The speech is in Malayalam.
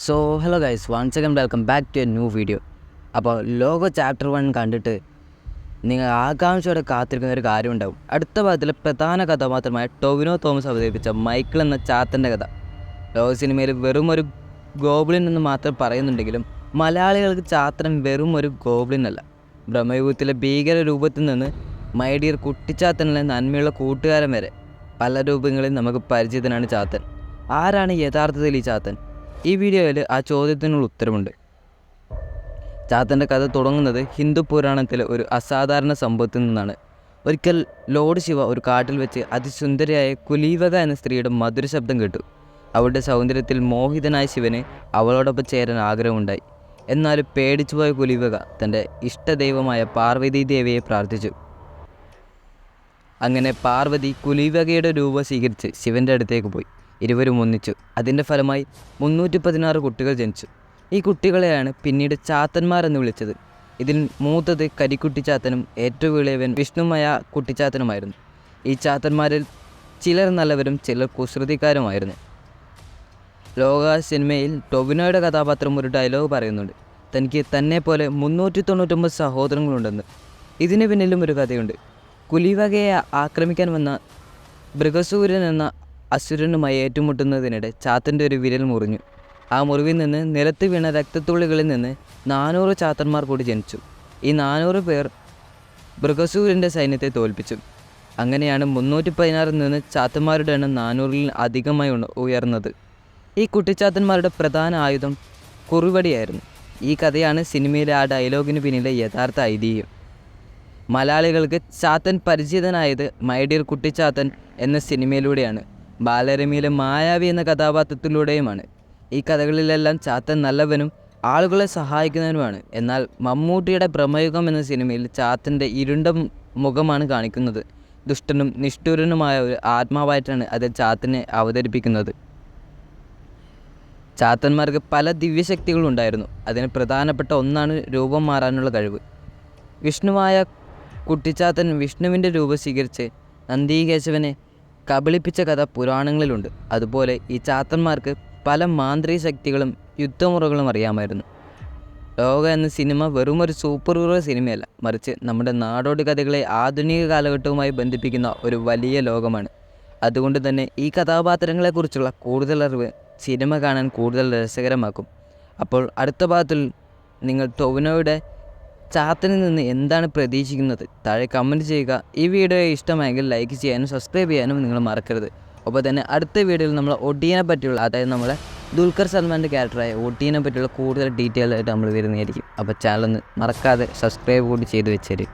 So hello guys, once again welcome back to a new video. അപ്പോൾ ലോഗോ ചാപ്റ്റർ 1 കണ്ടിട്ട് നിങ്ങൾ ആകാംക്ഷയോടെ കാത്തിരിക്കുന്ന ഒരു കാര്യം ഉണ്ടാവും. അടുത്ത ഭാഗത്തിലെ പ്രധാന കഥാപാത്രമായ ടൊവിനോ തോമസ് അവതരിപ്പിച്ച മൈക്കിൾ എന്ന ചാത്തൻ്റെ കഥ. ലോക സിനിമയിൽ വെറും ഒരു ഗോബ്ലിൻ എന്ന് മാത്രം പറയുന്നുണ്ടെങ്കിലും മലയാളികൾക്ക് ചാത്തൻ വെറും ഒരു ഗോബ്ലിൻ അല്ല. ബ്രഹ്മയുഗത്തിലെ ഭീകര രൂപത്തിൽ നിന്ന് മൈഡിയർ കുട്ടിച്ചാത്തനിലെ നന്മയുള്ള കൂട്ടുകാരൻ വരെ പല രൂപങ്ങളിൽ നമുക്ക് പരിചിതനാണ് ചാത്തൻ. ആരാണ് യഥാർത്ഥത്തിൽ ഈ ചാത്തൻ? ഈ വീഡിയോയിൽ ആ ചോദ്യത്തിനുള്ള ഉത്തരമുണ്ട്. ചാത്തൻ്റെ കഥ തുടങ്ങുന്നത് ഹിന്ദു പുരാണത്തിലെ ഒരു അസാധാരണ സംഭവത്തിൽ നിന്നാണ്. ഒരിക്കൽ ലോർഡ് ശിവ ഒരു കാട്ടിൽ വെച്ച് അതിസുന്ദരിയായ കുലീവക എന്ന സ്ത്രീയുടെ മധുര ശബ്ദം കേട്ടു. അവളുടെ സൗന്ദര്യത്തിൽ മോഹിതനായ ശിവന് അവളോടൊപ്പം ചേരാൻ ആഗ്രഹമുണ്ടായി. എന്നാലും പേടിച്ചുപോയ കുലീവക തൻ്റെ ഇഷ്ടദൈവമായ പാർവതി ദേവിയെ പ്രാർത്ഥിച്ചു. അങ്ങനെ പാർവതി കുലീവകയുടെ രൂപം സ്വീകരിച്ച് ശിവൻ്റെ അടുത്തേക്ക് പോയി. ഇരുവരും ഒന്നിച്ചു. അതിൻ്റെ ഫലമായി 316 കുട്ടികൾ ജനിച്ചു. ഈ കുട്ടികളെയാണ് പിന്നീട് ചാത്തന്മാരെന്ന് വിളിച്ചത്. ഇതിൽ മൂത്തത് കരിക്കുട്ടിച്ചാത്തനും ഏറ്റവും ഇളയവൻ വിഷ്ണുമയ കുട്ടിച്ചാത്തനുമായിരുന്നു. ഈ ചാത്തന്മാരിൽ ചിലർ നല്ലവരും ചിലർ കുസൃതിക്കാരുമായിരുന്നു. ലോക സിനിമയിൽ ടൊവിനോയുടെ കഥാപാത്രം ഒരു ഡയലോഗ് പറയുന്നുണ്ട്. തനിക്ക് തന്നെ പോലെ 399 സഹോദരങ്ങളുണ്ടെന്ന്. ഇതിന് പിന്നിലും ഒരു കഥയുണ്ട്. കുലീവകയെ ആക്രമിക്കാൻ വന്ന മൃഗസൂര്യൻ എന്ന അസുരനുമായി ഏറ്റുമുട്ടുന്നതിനിടെ ചാത്തൻ്റെ ഒരു വിരൽ മുറിഞ്ഞു. ആ മുറിവിൽ നിന്ന് നിലത്ത് വീണ രക്തത്തുള്ളികളിൽ നിന്ന് 400 ചാത്തന്മാർ കൂടി ജനിച്ചു. ഈ 400 പേർ മൃഗസൂര്യൻ്റെ സൈന്യത്തെ തോൽപ്പിച്ചു. അങ്ങനെയാണ് 316 നിന്ന് ചാത്തന്മാരുടെ എണ്ണം 400-ൽ അധികമായി ഉയർന്നത്. ഈ കുട്ടിച്ചാത്തന്മാരുടെ പ്രധാന ആയുധം കുറുവടിയായിരുന്നു. ഈ കഥയാണ് സിനിമയിലെ ആ ഡയലോഗിന് പിന്നിലെ യഥാർത്ഥ ഐതിഹ്യം. മലയാളികൾക്ക് ചാത്തൻ പരിചിതനായത് മൈഡിയർ കുട്ടിച്ചാത്തൻ എന്ന സിനിമയിലൂടെയാണ്. ബാലരമയിലെ മായാവി എന്ന കഥാപാത്രത്തിലൂടെയുമാണ്. ഈ കഥകളിലെല്ലാം ചാത്തൻ നല്ലവനും ആളുകളെ സഹായിക്കുന്നവനുമാണ്. എന്നാൽ മമ്മൂട്ടിയുടെ ബ്രഹ്മയുഗം എന്ന സിനിമയിൽ ചാത്തൻ്റെ ഇരുണ്ട മുഖമാണ് കാണിക്കുന്നത്. ദുഷ്ടനും നിഷ്ഠൂരനുമായ ഒരു ആത്മാവായിട്ടാണ് അതിൽ ചാത്തനെ അവതരിപ്പിക്കുന്നത്. ചാത്തന്മാർക്ക് പല ദിവ്യശക്തികളുണ്ടായിരുന്നു. അതിന് പ്രധാനപ്പെട്ട ഒന്നാണ് രൂപം മാറാനുള്ള കഴിവ്. വിഷ്ണുവായ കുട്ടിച്ചാത്തൻ വിഷ്ണുവിൻ്റെ രൂപം സ്വീകരിച്ച് നന്ദീകേശവനെ കബളിപ്പിച്ച കഥ പുരാണങ്ങളിലുണ്ട്. അതുപോലെ ഈ ചാത്തന്മാർക്ക് പല മാന്ത്രിക ശക്തികളും യുദ്ധമുറകളും അറിയാമായിരുന്നു. ലോക എന്ന സിനിമ വെറും ഒരു സൂപ്പർ ഹീറോ സിനിമയല്ല, മറിച്ച് നമ്മുടെ നാടോടി കഥകളെ ആധുനിക കാലഘട്ടവുമായി ബന്ധിപ്പിക്കുന്ന ഒരു വലിയ ലോകമാണ്. അതുകൊണ്ട് തന്നെ ഈ കഥാപാത്രങ്ങളെക്കുറിച്ചുള്ള കൂടുതൽ അറിവ് സിനിമ കാണാൻ കൂടുതൽ രസകരമാക്കും. അപ്പോൾ അടുത്ത ഭാഗത്തിൽ നിങ്ങൾ ടൊവിനോയുടെ ചാത്തനിൽ നിന്ന് എന്താണ് പ്രതീക്ഷിക്കുന്നത്? താഴെ കമൻറ്റ് ചെയ്യുക. ഈ വീഡിയോ ഇഷ്ടമായെങ്കിൽ ലൈക്ക് ചെയ്യാനും സബ്സ്ക്രൈബ് ചെയ്യാനും നിങ്ങൾ മറക്കരുത്. അപ്പോൾ തന്നെ അടുത്ത വീഡിയോയിൽ നമ്മൾ ഒട്ടീനെ പറ്റിയുള്ള, അതായത് നമ്മളെ ദുൽഖർ സൽമാൻ്റെ ക്യാരക്ടറായ ഒട്ടീനെ പറ്റിയുള്ള കൂടുതൽ ഡീറ്റെയിൽ ആയിട്ട് നമ്മൾ വരുന്നതായിരിക്കും. അപ്പോൾ ചാനൽ ഒന്ന് മറക്കാതെ സബ്സ്ക്രൈബ് കൂടി ചെയ്ത് വെച്ചേരും.